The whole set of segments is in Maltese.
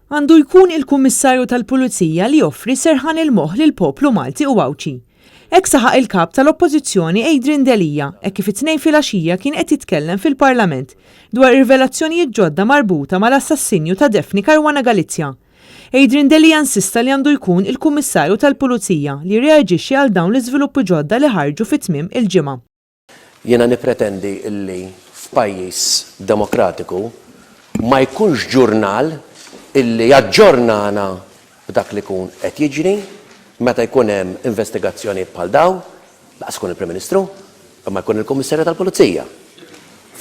Għandu jkun il-Kummissarju tal-Pulizija li joffri serħan il-moħħ lil poplu Malti u Għawċi. Hekk saħaq il-kap tal-Oppożizzjoni Delija hekk kif it-tnejn filgħaxija kien qed jitkellem fil-Parlament dwar ir-rivelazzjonijiet ġodda marbuta mal-assassinju ta' Defni Caruana Galizia. Delija insista li għandu jkun il-Kummissarju tal-Pulizija li reaġixxi għal dawn l-iżviluppi ġodda li ħarġu fit-tmiem il-ġimgħa. Jiena nippretendi illi f'pajjiż demokratiku ma jkunx ġurnal illi jaġġornana b'dak li jkun qed jiġri meta jkun hemm investigazzjonijiet bħal dawn, laqas ikun il-Prim Ministru, imma jkun il-Kummissarju tal-Pulizija.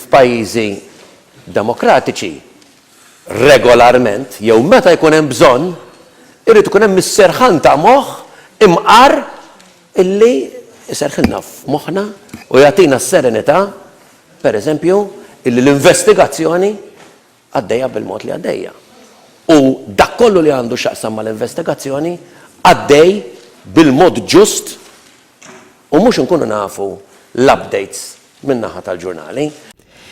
F'pajjiżi demokratiċi regolarment jew meta jkun hemm bżonn irid ikun hemm is-serħan ta' moħħ imqar illi iserħilna f'moħħna u jagħtina s-serenità, pereżempju, illi l-investigazzjoni għaddejja bil-mod li għaddejja. U dak kollu li għandu x'aqsam mal-investigazzjoni għaddej bil-mod ġust u mhux inkunu nafu l-updates min-naħa tal-ġurnali.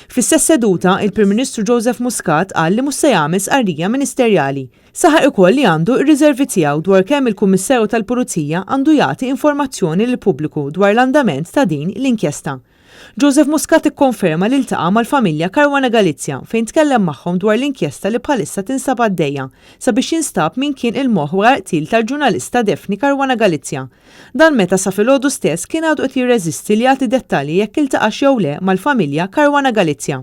Fl-istess seduta, il-Prim Ministru Joseph Muscat qal li mhux se jagħmel sqarrija ministerjali. Saħaq ukoll li għandu r-riservi tiegħu dwar kemm il-Kummissarju tal-Pulizija għandu jagħti informazzjoni lill-pubbliku dwar l-andament ta' din l-inkjesta. Joseph Muscat ikkonferma li ltaqa' mal-familja Caruana Galizia fejn tkellem magħhom dwar l-inkjesta li bħalissa tinsab għaddejja sabiex jinstab min kien il-moħħ wara qtil tal-ġurnalista Defni Caruana Galizia. Dan meta sa filgħodu stess kien għadu qed jirreżisti li jagħti dettalji jekk iltaqax jew le mal-familja Caruana Galizia.